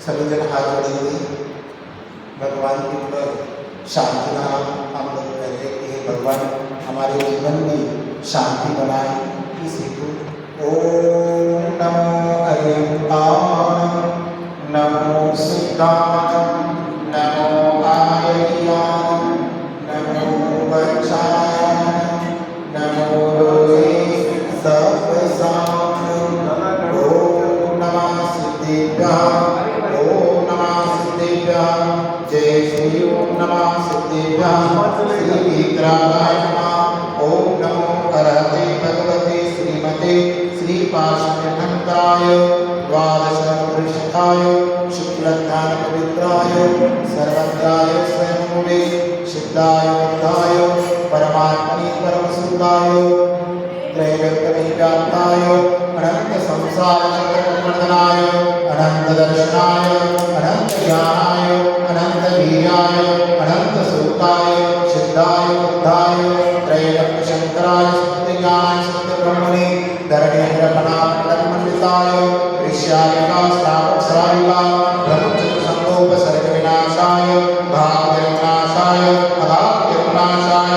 सभी जन हाथ जोड़ेंगे। भगवान की तरफ शांति नाम हम लोग कहते हैं कि भगवान हमारे जीवन में शांति बनाए। इसी को ओम नमो अरिहंताय नमो सिद्धाय नमो आर्याय नमो वक्षाय नमो लोके सर्वसाय ओम नमः सिद्धिभ्यां ओम नमः सिद्धिभ्यां जय श्री ओम नमः सिद्धिभ्यां श्री विग्रहाय नमः ओम नमो अरहते भगवते श्रीमते श्री पार्श्वनाथाय द्वादश पुरुषाय शुक्लज्ञान पवित्राय सर्वज्ञाय स्वयंभुवे सिद्धाय बुद्धाय परमात्मने परमसुखाय त्रैलोक्यव्याप्ताय अनंत संसार चक्रवर्तनाय अनंत दर्शनाय अनंत ज्ञानाय अनंत वीर्याय अनंत सुखाय सिद्धाय बुद्धाय त्रैलोक्य शंकराय सत्य ज्ञानाय सत्य ब्रह्मणे धरणीन्द्रपणामण्डिताय ऋष्यालिका श्रावक ब्रह्मचर्य संगोपसर्ग विनाशाय भाग्य विनाशाय अभाग्य विनाशाय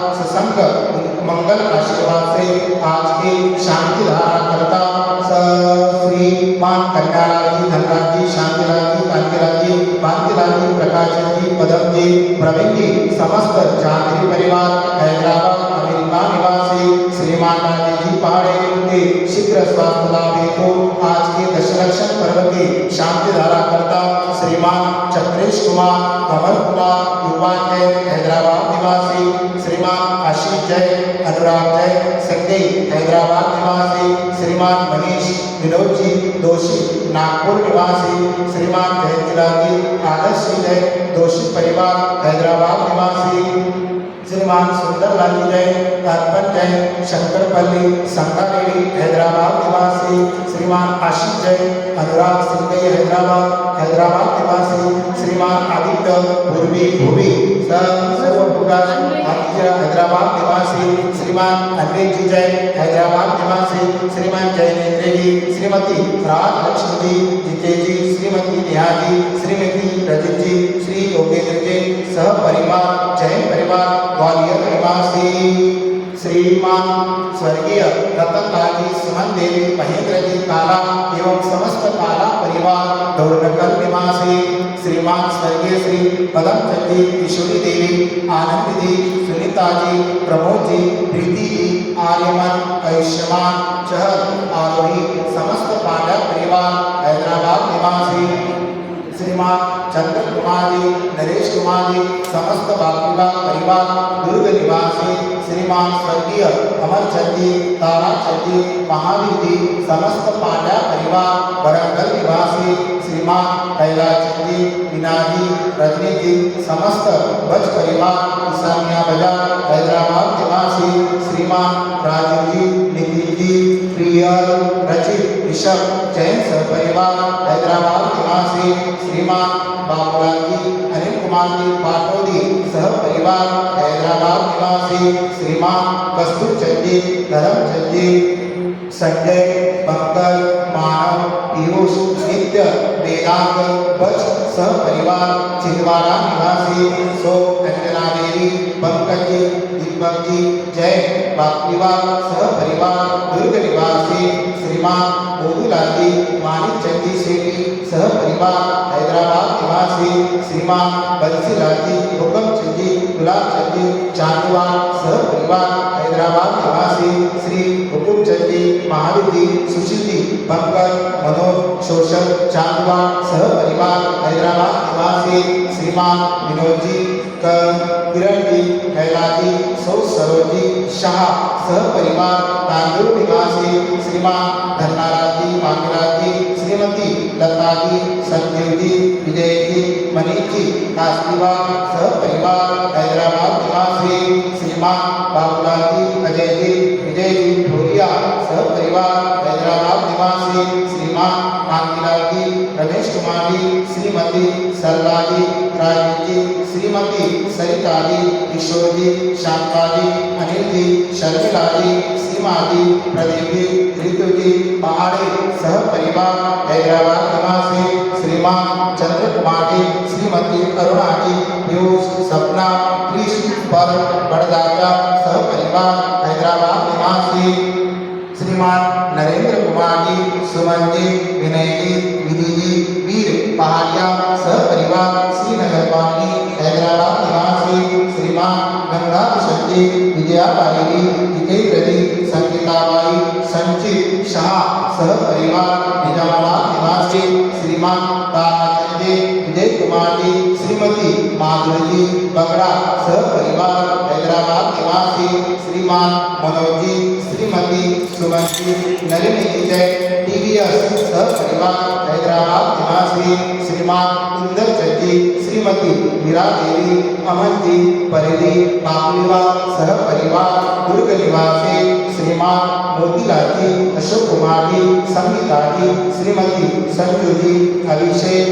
अपवायमस्माकं मंगल आशीर्वाद से आज की शांति धारा करता श्रीमान कन्यालाल जी, धनराज जी, शांतिलाल जी, कांतिलाल जी, कांतिलाल जी, प्रकाश जी, पदम जी, प्रवीण जी, समस्त जानवी परिवार, हैदराबाद अमेरिका निवासी श्रीमान राजेश जी पहाड़े के शीघ्र स्वास्थ्य लाभ हेतु आज के दशलक्षण पर्व की शांति धारा करता श्रीमान चक्रेश कुमार, कमल कुमार, युवा जय, हैदराबाद निवासी श्रीमान आशीष जय, अनुराग जय, संजय, हैदराबाद निवासी श्रीमान मनीष, विनोद जी दोषी, नागपुर निवासी श्रीमान जयंतीलाल जी, आदर्श जय, दोषी परिवार, हैदराबाद निवासी श्रीमान सुंदरलाल जी जय, अर्पण जय, शंकरपल्ली, संगारेड्डी, हैदराबाद निवासी श्रीमान आशीष जय, अनुराग सिंह हैदराबाद निवासी श्रीमान आदित्य पूर्वी भूमि हैदराबाद निवासी श्रीमान अमरीक जी जय, हैदराबाद निवासी श्रीमान जयनेन्द्र जी, श्रीमती राजलक्ष्मी जी, जिते जी, श्रीमती नेहा जी, श्रीमती रजित जी, श्री योगेंद्र जी, सह परिवार जैन परिवार ग्वालियर निवासी श्रीमान स्वर्गीय रतनलाल जी, सुमन देवी, महेंद्र जी काला एवं समस्त काला परिवार दौड़नगर निवासी श्रीमान स्वर्गीय श्री पदमचंद जी, किशोरी देवी, आनंद जी, सुनील सरिता जी, प्रमोद जी, प्रीति जी, आर्यमन, आयुष्मान, चहल, आरोही, समस्त पांड्या परिवार, हैदराबाद निवासी श्रीमान चंद्र कुमार जी, नरेश कुमार जी, समस्त बाकुला परिवार, दुर्ग निवासी श्रीमान स्वर्गीय अमरचंद जी, ताराचंद जी, महावीर जी, समस्त पांड्या परिवार, वरंगल निवासी श्रीमान कैलाशचंद जी, मीना जी, रजनी जी, समस्त बच परिवार, ईशानिया बाजार, हैदराबाद निवासी श्रीमान राजीव जी, नितिन जी, प्रियल, रचित, ऋषभ, जैन सहपरिवार, हैदराबाद निवासी श्रीमान बाबूलाल जी, अनिल कुमार जी, पाटोदी सहपरिवार, हैदराबाद निवासी श्रीमान कस्तूर चंद जी, धर्मचंद जी, संजय, पंकज, मानव, पीयूष, नित्य, वेदांत, बच सहपरिवार, छिंदवाड़ा निवासी सो, अंजना देवी, पंकज जी, दीपक जी, जय बागलीवाल सहपरिवार, दुर्ग निवासी श्रीमान मोदूलाल जी, मानिक चंद जी सेठी सहपरिवार, हैदराबाद निवासी श्रीमान बंसीलाल जी, हुकम चंद जी, गुलाब चंद जी, चांदवाल सहपरिवार, हैदराबाद निवासी श्री हुकुम चंद जी, महावीर जी, सुशील जी, पंकज, मनोज, शोषण, चांदवाल सहपरिवार, हैदराबाद निवासी श्रीमान विनोद जी, किरण जी, कैलाश जी, सरोज जी, शाह सहपरिवार, तांदूर निवासी श्रीमान धर्नाराज जी, मांगीलाल जी, श्रीमती लता जी, संजीव जी, विजय जी, मनीष जी, कास्तीवाल सहपरिवार, हैदराबाद निवासी श्रीमान बाबूलाल जी, अजय जी, विजय जी, ढोलिया सहपरिवार, हैदराबाद निवासी श्रीमान मांगीलाल जी, रमेश कुमार जी, श्रीमती सरला जी, राजीव जी, श्रीमती सरिता जी, किशोर जी, शांता जी, अनिल जी, शर्मिला जी, सीमा जी, प्रदीप जी, ऋतु जी, पहाड़ी सहपरिवार, हैदराबाद निवासी श्रीमान चंद्र कुमार जी, श्रीमती अरुणा जी, पीयूष, सपना, कृष्ण, पर, बड़दाता सहपरिवार, हैदराबाद निवासी श्रीमान नरेंद्र कुमार जी, सुमन जी, विनय जी, विधि जी, वीर पहाड़िया सहपरिवार, श्रीनगर कॉलोनी, हैदराबाद निवासी श्रीमान गंगा किशन जी, विजयाबाई जी, जितेंद्र जी, संगीताबाई, संचित शाह सहपरिवार, निजामाबाद निवासी श्रीमान ताराचंद जी, विजय कुमार जी, श्रीमती माधुरी जी, बगड़ा सहपरिवार, हैदराबाद निवासी श्रीमान मनोज जी, श्रीमती सुमन जी, नलिनी विजय, टीवीएस सहपरिवार, हैदराबाद निवासी श्रीमान इंदर चंद जी, श्रीमती मीरा देवी, अमन जी, परिधि बाकुलीवाल सहपरिवार, दुर्ग निवासी श्रीमान मोतीलाल जी, अशोक कुमार जी, संगीता जी, श्रीमती संजू जी, अभिषेक,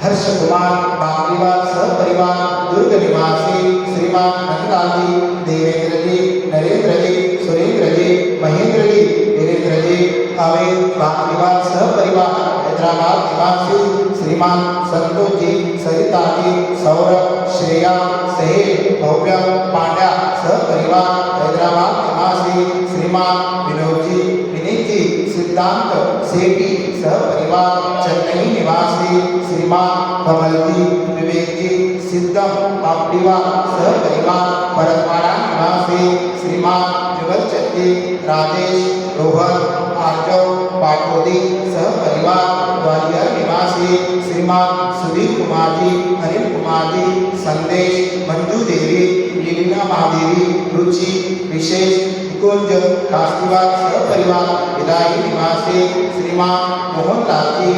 हर्ष कुमार बाकुलीवाल सहपरिवार, दुर्ग निवासी श्रीमान नंदलाल जी, देवेंद्र जी, नरेंद्र जी, सुरेंद्र जी, महेंद्र जी, वीरेंद्र जी, अवैध बाकुलीवाल सहपरिवार, हैदराबाद निवासी श्रीमान संतोष जी, सरिता जी, सौरभ, श्रेया, सहेल, भव्य पांड्या सहपरिवार, हैदराबाद निवासी श्रीमान विनोद जी, विनीत जी, सिद्धांत सेठी सहपरिवार, चेन्नई निवासी श्रीमान कमल जी, विवेक जी, सिद्धम पापड़ीवाल सहपरिवार, भरतवाड़ा निवासी श्रीमान जुगल चंदी, राजेश, रोहन, आर्जव, पाटोदी सहपरिवार, ग्वालियर निवासी श्रीमान सुधीर कुमार जी, अनिल कुमार जी, संदेश, मंजू देवी, लीला महादेवी, रुचि, विशेष, कुंज, कास्तीवाल सहपरिवार, विदाई निवासी श्रीमान मोहनलाल जी,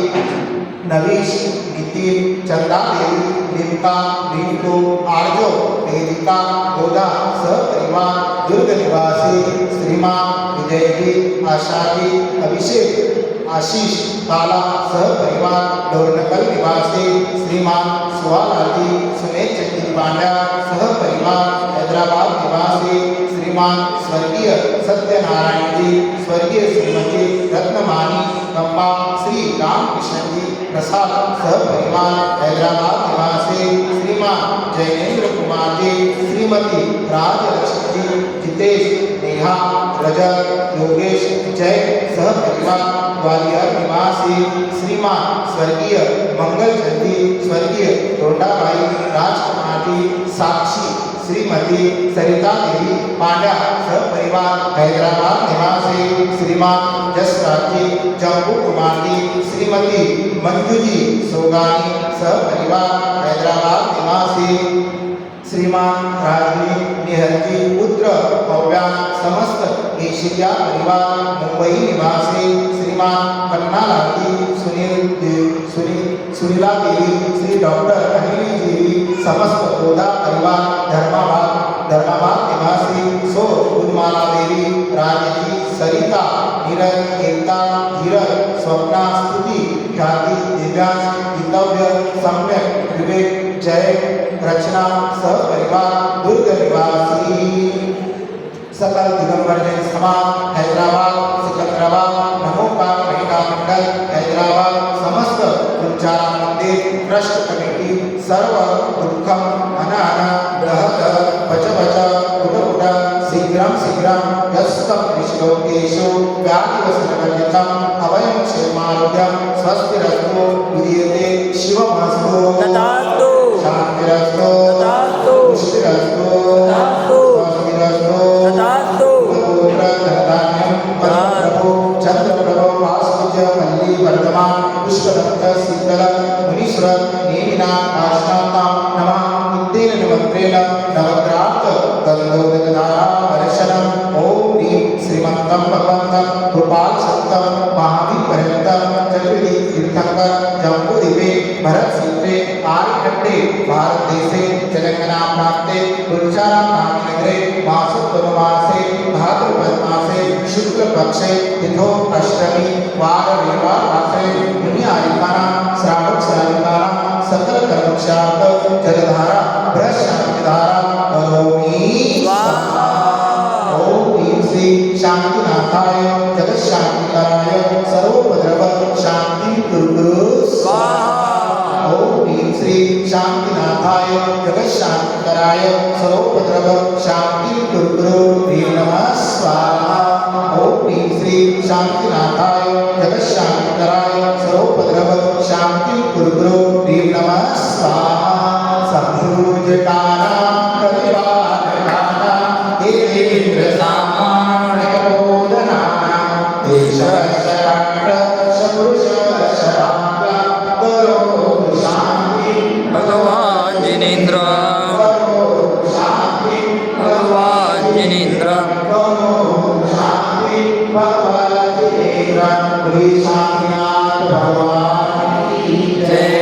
नवीश, नितिन, चंदा देवी, लिमका, रिंकू, आर्जो, वेदिका, गोदा सहपरिवार, दुर्ग निवासी श्रीमान विजय जी, आशा जी, अभिषेक, आशीष, काला सहपरिवार, डोरनकल निवासी श्रीमान सुहालाल जी, सुमेध चंदी पांड्या सहपरिवार, हैदराबाद निवासी श्रीमान स्वर्गीय सत्यनारायण जी, स्वर्गीय श्रीमती रत्नमानी कम्बा, श्री रामकृष्ण जी प्रसाद सहपरिवार, हैदराबाद निवासी श्रीमान जयनेन्द्र कुमार जी, श्रीमती राजलक्ष्मी जी, जितेश, नेहा, रजत, योगेश, जय सहपरिवार, ग्वालियर निवासी श्रीमान स्वर्गीय मंगल चंद जी, स्वर्गीय रोंडाबाई राजकुमार जी, साक्षी श्रीमती सरिता देवी पांड्या सहपरिवार हैदराबाद निवासी श्रीमान जसराजी जम्बू कुमारी श्रीमती मंजूजी सोगानी सहपरिवार हैदराबाद निवासी श्रीमान राजवी निहलजी पुत्र भव्यान समस्त एशिया परिवार मुंबई निवासी श्रीमान कन्नालाजी सुनीला देवी श्री डॉक्टर अनिल देवी समस्त गोदा परिवार धर्माबाद निवासी सो उन्माला देवी राजजी सरिता नीरज एकता धीरज स्वप्ना स्तुति ख्याति दिव्यांश गीतव्य सम्यक विवेक जय रचना सहपरिवार दुर्ग निवासी सकल दिगंबर जैन समाज हैदराबाद सिकंदराबाद नमोकार महिला मंडल हैदराबाद समस्त कुलचारा मंदिर ट्रस्ट कमिटी सर्व दुःखम अनान बृहत भज भज कुट शीघ्रम यस्तम विश्लोकेशु व्याधिवसनवर्जितम अवयं क्षेमारोग्यम स्वस्तिरस्तु विधीयते शिवमस्तु तथास्तु शान्तिरस्तु तथास्तु पुष्टिरस्तु तथास्तु स्वस्तिरस्तु तथास्तु प्रभु चंद्रप्रभो वासुज मल्ली वर्धमान पुष्पदत्त शीतल मुनीश्वर नेमिना काशनातां नमः उत्तेन निमन्त्रेण नवग्रात गन्धोदकधारा वर्षणम् ओम ह्रीं श्रीमन्तं भगवन्तं कृपाल सत्तं महावीर पर्यन्तं चतुर्वेदी तीर्थंकर जम्बूद्वीपे भरत क्षेत्रे आर्यखण्डे भारत देशे तेलंगाना प्रान्ते कुलचारा नामनगरे मासोत्तममासे भाद्रपद मासे शुक्ल पक्षे तिथो अष्टमी वार रविवार मासे मुनियारिकानां श्रावक श्राविकानां सकल कर्मक्षार्थ जलधारा ब्रह्मशांतिधारा करोमि स्वाहा। ओम ह्रीं श्री शांतिनाथाय जगत्शांतिकराय सर्वोपद्रव शांति गुरु स्वाहा। ओम ह्रीं श्री शांतिनाथाय जगत्शांतिकराय सर्वोपद्रव शांति गुरु नमः स्वाहा। ओम ह्रीं श्री शांतिनाथाय जगत्शांतिकराय सर्वोपद्रव शांति गुरु नमः स्वाहा। संभुजकाना कलिवानकाना देवेन्द्र सामान्यबोधनाना देशशराक्र शपुरुषशराक्र करो शांति भगवान जिनेन्द्र करो शांति भगवान जिनेन्द्र शांति भगवान जिनेन्द्र श्री शांतिनाथ भगवान की जय।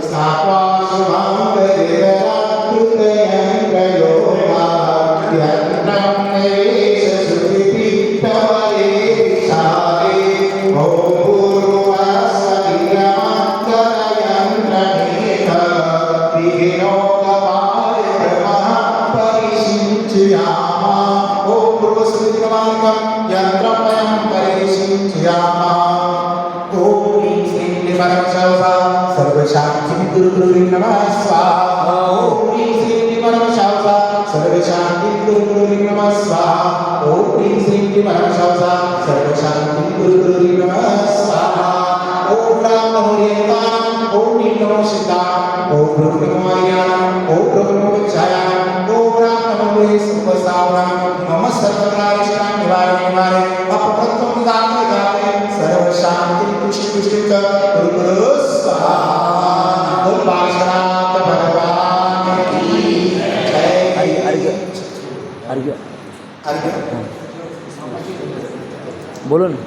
स्थापा शुभं वेदना हृदयं प्रयोगा यन्त्रं निवेश सुकृति तवये विशाले ॐ पूर्वस्वरियमन्तरयन्त्रमेक विघ्नोपवाय ब्रह्मः परिषिञ्चयामः। ॐ पूर्वस्वरियमानकं यन्त्रं वयं परिषिञ्चयामः। ॐ ह्रीं श्रीं निमरक्षसा सर्वशांति गुरु नमः स्वाहा। ओम ह्रीं श्रीं निमरक्षसा सर्वशांति गुरु नमः स्वाहा। ओम ह्रीं श्रीं निमरक्षसा सर्वशांति गुरु नमः स्वाहा। ओम राम नमोरियंतां ओम नीम नमो सिद्धां ओम ब्रह्म नमो आर्यां ओम ब्रह्म नमो विचायां ओम राम नमो सर्वसावरं मम सर्वत्रारिष्टां निवारणे अपप्रत्वं दाते दाते सर्वशांति पुष्टि गुरु स्वाहा। बोल पार्श्वनाथ भगवान की जय। अर्घ्य अर्घ्य अर्घ्य बोलो ना।